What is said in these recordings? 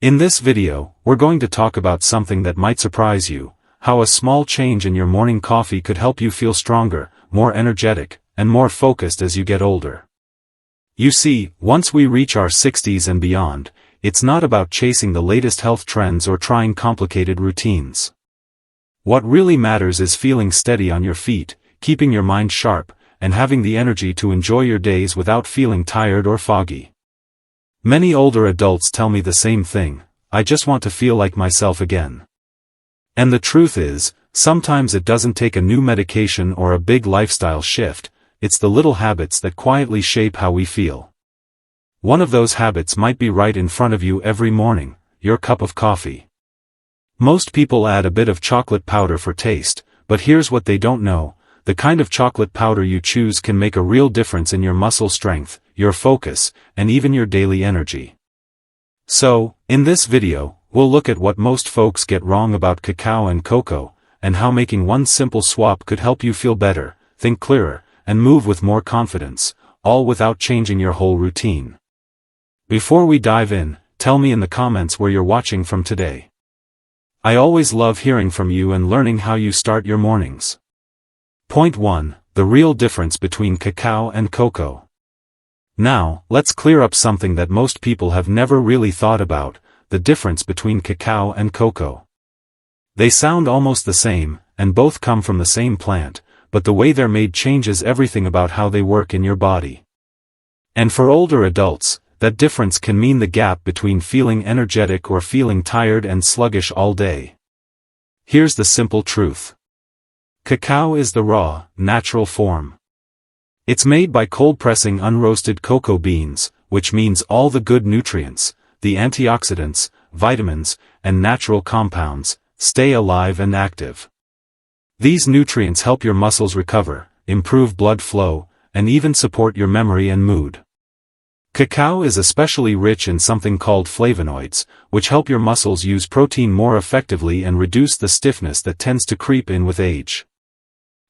In this video, we're going to talk about something that might surprise you, how a small change in your morning coffee could help you feel stronger, more energetic, and more focused as you get older. You see, once we reach our 60s and beyond, it's not about chasing the latest health trends or trying complicated routines. What really matters is feeling steady on your feet, keeping your mind sharp, and having the energy to enjoy your days without feeling tired or foggy. Many older adults tell me the same thing: I just want to feel like myself again. And the truth is, sometimes it doesn't take a new medication or a big lifestyle shift, it's the little habits that quietly shape how we feel. One of those habits might be right in front of you every morning: your cup of coffee. Most people add a bit of chocolate powder for taste, but here's what they don't know: the kind of chocolate powder you choose can make a real difference in your muscle strength, your focus, and even your daily energy. So, in this video, we'll look at what most folks get wrong about cacao and cocoa, and how making one simple swap could help you feel better, think clearer, and move with more confidence, all without changing your whole routine. Before we dive in, tell me in the comments where you're watching from today. I always love hearing from you and learning how you start your mornings. Point 1. The real difference between cacao and cocoa. Now, let's clear up something that most people have never really thought about: the difference between cacao and cocoa. They sound almost the same, and both come from the same plant, but the way they're made changes everything about how they work in your body. And for older adults, that difference can mean the gap between feeling energetic or feeling tired and sluggish all day. Here's the simple truth. Cacao is the raw, natural form. It's made by cold-pressing unroasted cocoa beans, which means all the good nutrients, the antioxidants, vitamins, and natural compounds, stay alive and active. These nutrients help your muscles recover, improve blood flow, and even support your memory and mood. Cacao is especially rich in something called flavonoids, which help your muscles use protein more effectively and reduce the stiffness that tends to creep in with age.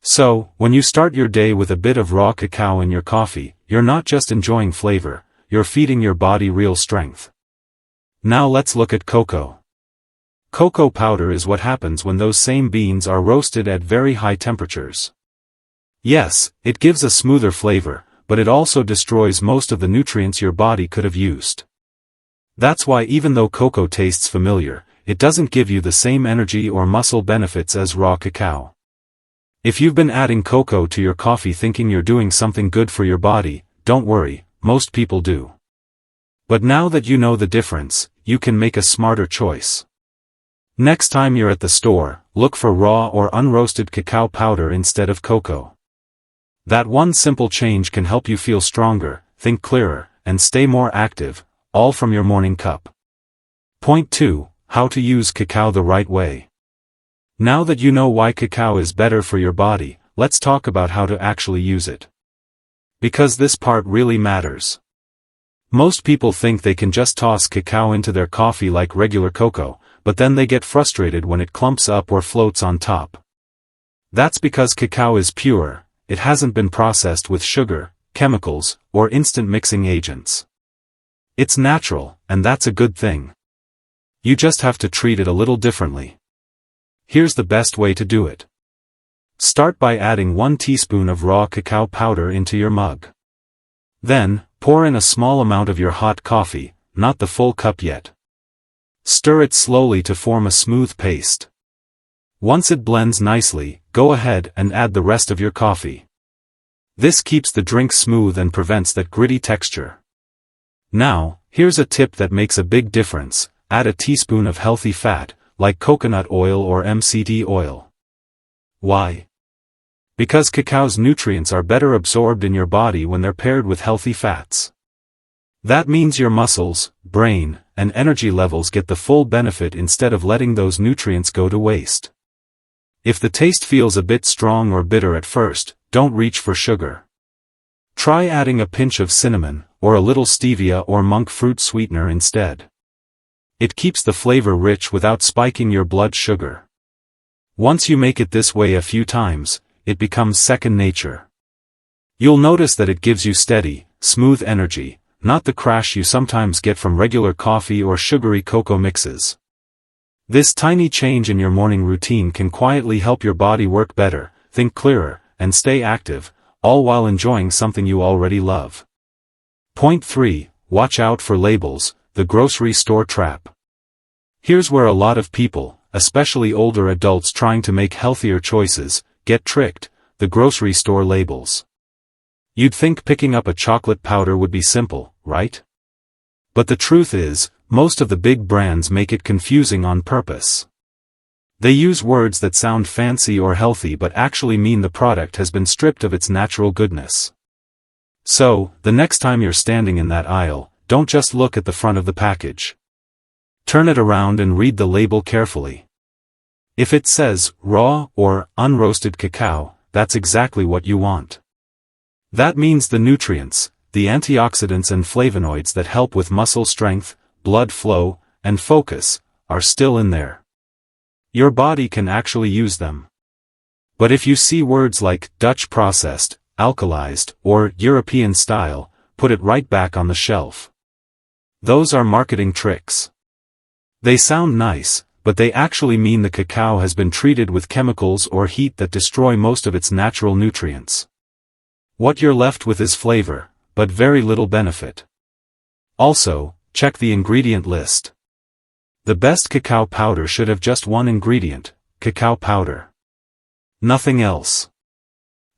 So, when you start your day with a bit of raw cacao in your coffee, you're not just enjoying flavor, you're feeding your body real strength. Now let's look at cocoa. Cocoa powder is what happens when those same beans are roasted at very high temperatures. Yes, it gives a smoother flavor, but it also destroys most of the nutrients your body could have used. That's why even though cocoa tastes familiar, it doesn't give you the same energy or muscle benefits as raw cacao. If you've been adding cocoa to your coffee thinking you're doing something good for your body, don't worry, most people do. But now that you know the difference, you can make a smarter choice. Next time you're at the store, look for raw or unroasted cacao powder instead of cocoa. That one simple change can help you feel stronger, think clearer, and stay more active, all from your morning cup. Point 2. How to use cacao the right way. Now that you know why cacao is better for your body, let's talk about how to actually use it. Because this part really matters. Most people think they can just toss cacao into their coffee like regular cocoa, but then they get frustrated when it clumps up or floats on top. That's because cacao is pure, it hasn't been processed with sugar, chemicals, or instant mixing agents. It's natural, and that's a good thing. You just have to treat it a little differently. Here's the best way to do it. Start by adding 1 teaspoon of raw cacao powder into your mug. Then, pour in a small amount of your hot coffee, not the full cup yet. Stir it slowly to form a smooth paste. Once it blends nicely, go ahead and add the rest of your coffee. This keeps the drink smooth and prevents that gritty texture. Now, here's a tip that makes a big difference: add a teaspoon of healthy fat, like coconut oil or MCT oil. Why? Because cacao's nutrients are better absorbed in your body when they're paired with healthy fats. That means your muscles, brain, and energy levels get the full benefit instead of letting those nutrients go to waste. If the taste feels a bit strong or bitter at first, don't reach for sugar. Try adding a pinch of cinnamon, or a little stevia or monk fruit sweetener instead. It keeps the flavor rich without spiking your blood sugar. Once you make it this way a few times, it becomes second nature. You'll notice that it gives you steady, smooth energy, not the crash you sometimes get from regular coffee or sugary cocoa mixes. This tiny change in your morning routine can quietly help your body work better, think clearer, and stay active, all while enjoying something you already love. Point 3. Watch out for labels, the grocery store trap. Here's where a lot of people, especially older adults trying to make healthier choices, get tricked: the grocery store labels. You'd think picking up a chocolate powder would be simple, right? But the truth is, most of the big brands make it confusing on purpose. They use words that sound fancy or healthy but actually mean the product has been stripped of its natural goodness. So, the next time you're standing in that aisle, don't just look at the front of the package. Turn it around and read the label carefully. If it says raw or unroasted cacao, that's exactly what you want. That means the nutrients, the antioxidants and flavonoids that help with muscle strength, blood flow, and focus, are still in there. Your body can actually use them. But if you see words like Dutch processed, alkalized, or European style, put it right back on the shelf. Those are marketing tricks. They sound nice, but they actually mean the cacao has been treated with chemicals or heat that destroy most of its natural nutrients. What you're left with is flavor, but very little benefit. Also, check the ingredient list. The best cacao powder should have just one ingredient: cacao powder. Nothing else.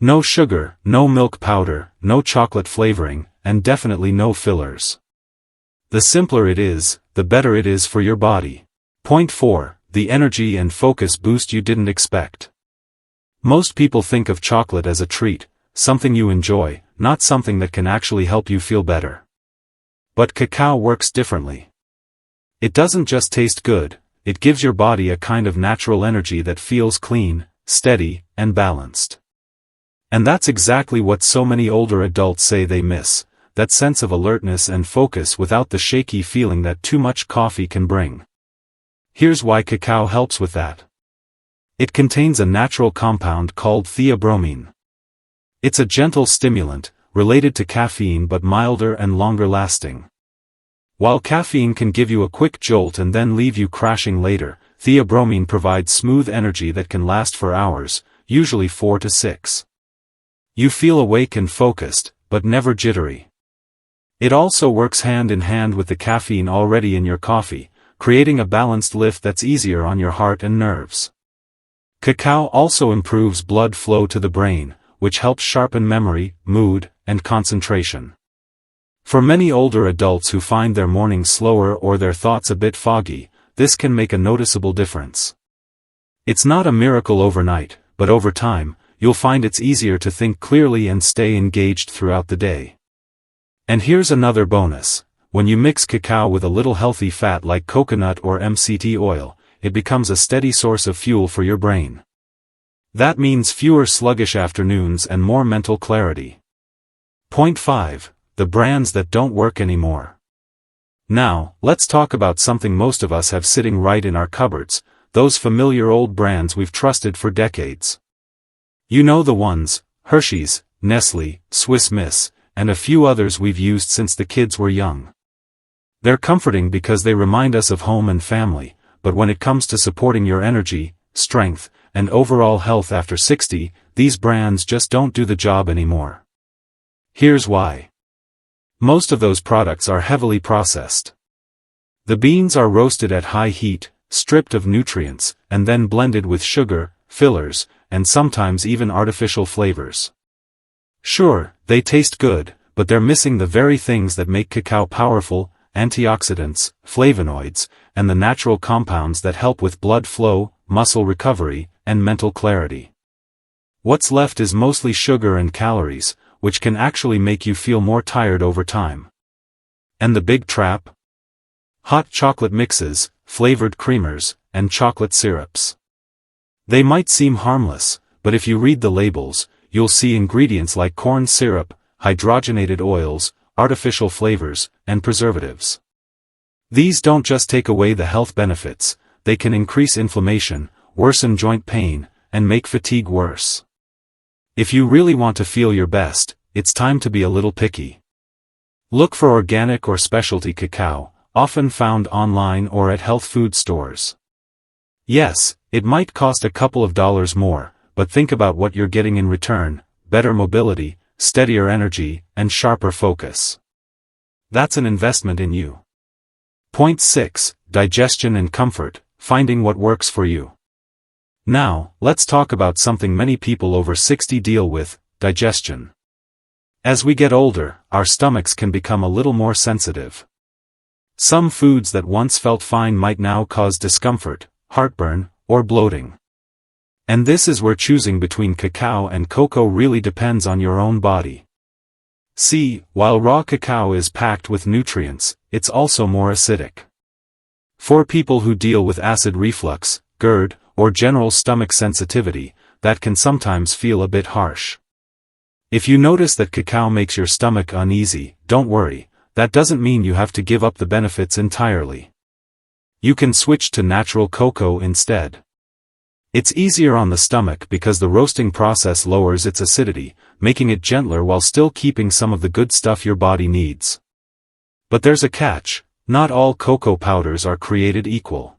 No sugar, no milk powder, no chocolate flavoring, and definitely no fillers. The simpler it is, the better it is for your body. Point 4. The energy and focus boost you didn't expect. Most people think of chocolate as a treat, something you enjoy, not something that can actually help you feel better. But cacao works differently. It doesn't just taste good, it gives your body a kind of natural energy that feels clean, steady, and balanced. And that's exactly what so many older adults say they miss: that sense of alertness and focus without the shaky feeling that too much coffee can bring. Here's why cacao helps with that. It contains a natural compound called theobromine. It's a gentle stimulant, related to caffeine but milder and longer lasting. While caffeine can give you a quick jolt and then leave you crashing later, theobromine provides smooth energy that can last for hours, usually 4 to 6. You feel awake and focused, but never jittery. It also works hand in hand with the caffeine already in your coffee, creating a balanced lift that's easier on your heart and nerves. Cacao also improves blood flow to the brain, which helps sharpen memory, mood, and concentration. For many older adults who find their mornings slower or their thoughts a bit foggy, this can make a noticeable difference. It's not a miracle overnight, but over time, you'll find it's easier to think clearly and stay engaged throughout the day. And here's another bonus: when you mix cacao with a little healthy fat like coconut or MCT oil, it becomes a steady source of fuel for your brain. That means fewer sluggish afternoons and more mental clarity. Point 5. The brands that don't work anymore. Now, let's talk about something most of us have sitting right in our cupboards, those familiar old brands we've trusted for decades. You know the ones: Hershey's, Nestle, Swiss Miss, and a few others we've used since the kids were young. They're comforting because they remind us of home and family, but when it comes to supporting your energy, strength, and overall health after 60, these brands just don't do the job anymore. Here's why. Most of those products are heavily processed. The beans are roasted at high heat, stripped of nutrients, and then blended with sugar, fillers, and sometimes even artificial flavors. Sure, they taste good, but they're missing the very things that make cacao powerful: antioxidants, flavonoids, and the natural compounds that help with blood flow, muscle recovery, and mental clarity. What's left is mostly sugar and calories, which can actually make you feel more tired over time. And the big trap? Hot chocolate mixes, flavored creamers, and chocolate syrups. They might seem harmless, but if you read the labels, you'll see ingredients like corn syrup, hydrogenated oils, artificial flavors, and preservatives. These don't just take away the health benefits, they can increase inflammation, worsen joint pain, and make fatigue worse. If you really want to feel your best, it's time to be a little picky. Look for organic or specialty cacao, often found online or at health food stores. Yes, it might cost a couple of dollars more, but think about what you're getting in return: better mobility, steadier energy, and sharper focus. That's an investment in you. Point 6. Digestion and comfort, finding what works for you. Now, let's talk about something many people over 60 deal with: digestion. As we get older, our stomachs can become a little more sensitive. Some foods that once felt fine might now cause discomfort, heartburn, or bloating. And this is where choosing between cacao and cocoa really depends on your own body. See, while raw cacao is packed with nutrients, it's also more acidic. For people who deal with acid reflux, GERD, or general stomach sensitivity, that can sometimes feel a bit harsh. If you notice that cacao makes your stomach uneasy, don't worry, that doesn't mean you have to give up the benefits entirely. You can switch to natural cocoa instead. It's easier on the stomach because the roasting process lowers its acidity, making it gentler while still keeping some of the good stuff your body needs. But there's a catch: not all cocoa powders are created equal.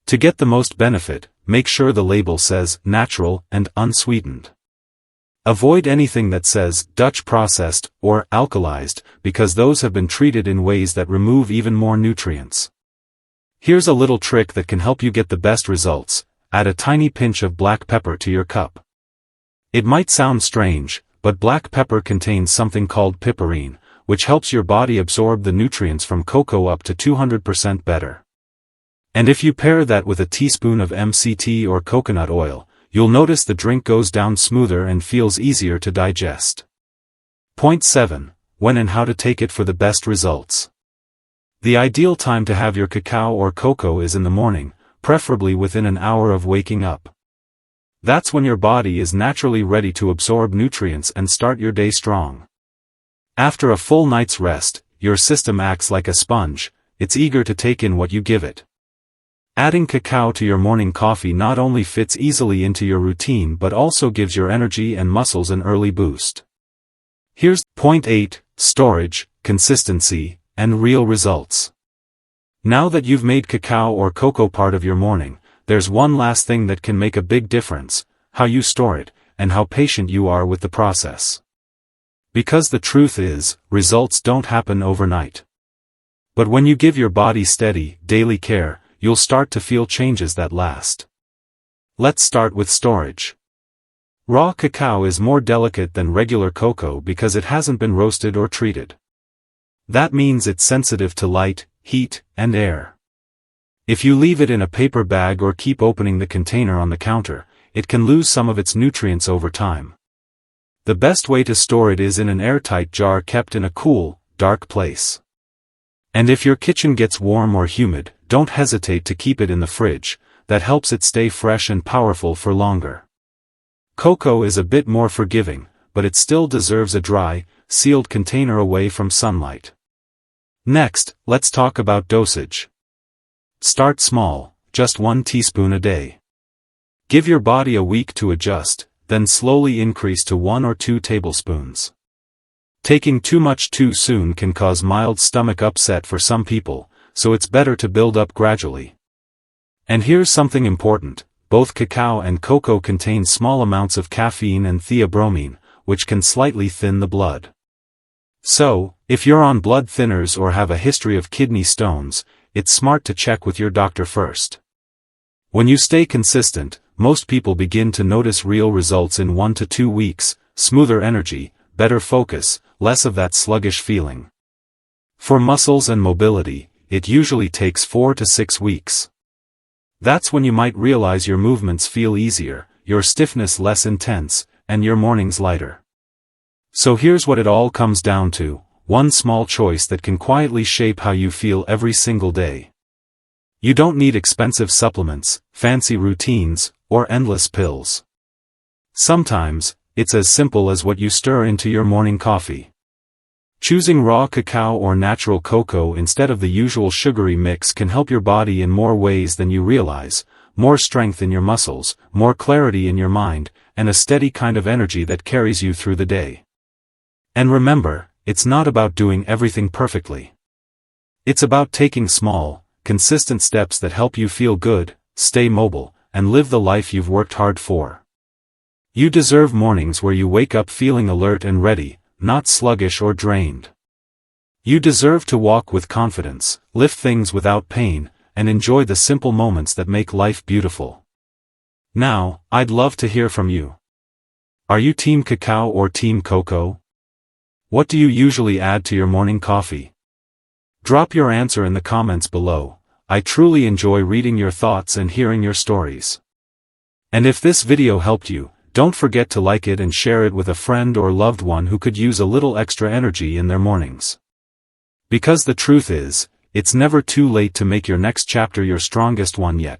To get the most benefit, make sure the label says natural and unsweetened. Avoid anything that says Dutch processed or alkalized, because those have been treated in ways that remove even more nutrients. Here's a little trick that can help you get the best results: add a tiny pinch of black pepper to your cup. It might sound strange, but black pepper contains something called piperine, which helps your body absorb the nutrients from cocoa up to 200% better. And if you pair that with a teaspoon of MCT or coconut oil, you'll notice the drink goes down smoother and feels easier to digest. Point 7. When and how to take it for the best results. The ideal time to have your cacao or cocoa is in the morning, preferably within an hour of waking up. That's when your body is naturally ready to absorb nutrients and start your day strong. After a full night's rest, your system acts like a sponge; it's eager to take in what you give it. Adding cacao to your morning coffee not only fits easily into your routine but also gives your energy and muscles an early boost. Here's point 8, storage, consistency, and real results. Now that you've made cacao or cocoa part of your morning, there's one last thing that can make a big difference: how you store it, and how patient you are with the process. Because the truth is, results don't happen overnight. But when you give your body steady, daily care, you'll start to feel changes that last. Let's start with storage. Raw cacao is more delicate than regular cocoa because it hasn't been roasted or treated. That means it's sensitive to light, heat, and air. If you leave it in a paper bag or keep opening the container on the counter, it can lose some of its nutrients over time. The best way to store it is in an airtight jar kept in a cool, dark place. And if your kitchen gets warm or humid, don't hesitate to keep it in the fridge; that helps it stay fresh and powerful for longer. Cocoa is a bit more forgiving, but it still deserves a dry, sealed container away from sunlight. Next, let's talk about dosage. Start small, just 1 teaspoon a day. Give your body a week to adjust, then slowly increase to 1 or 2 tablespoons. Taking too much too soon can cause mild stomach upset for some people, so it's better to build up gradually. And here's something important: both cacao and cocoa contain small amounts of caffeine and theobromine, which can slightly thin the blood. So, if you're on blood thinners or have a history of kidney stones, it's smart to check with your doctor first. When you stay consistent, most people begin to notice real results in 1 to 2 weeks: smoother energy, better focus, less of that sluggish feeling. For muscles and mobility, it usually takes 4 to 6 weeks. That's when you might realize your movements feel easier, your stiffness less intense, and your mornings lighter. So here's what it all comes down to: one small choice that can quietly shape how you feel every single day. You don't need expensive supplements, fancy routines, or endless pills. Sometimes, it's as simple as what you stir into your morning coffee. Choosing raw cacao or natural cocoa instead of the usual sugary mix can help your body in more ways than you realize: more strength in your muscles, more clarity in your mind, and a steady kind of energy that carries you through the day. And remember, it's not about doing everything perfectly. It's about taking small, consistent steps that help you feel good, stay mobile, and live the life you've worked hard for. You deserve mornings where you wake up feeling alert and ready, not sluggish or drained. You deserve to walk with confidence, lift things without pain, and enjoy the simple moments that make life beautiful. Now, I'd love to hear from you. Are you Team Cacao or Team Cocoa? What do you usually add to your morning coffee? Drop your answer in the comments below. I truly enjoy reading your thoughts and hearing your stories. And if this video helped you, don't forget to like it and share it with a friend or loved one who could use a little extra energy in their mornings. Because the truth is, it's never too late to make your next chapter your strongest one yet.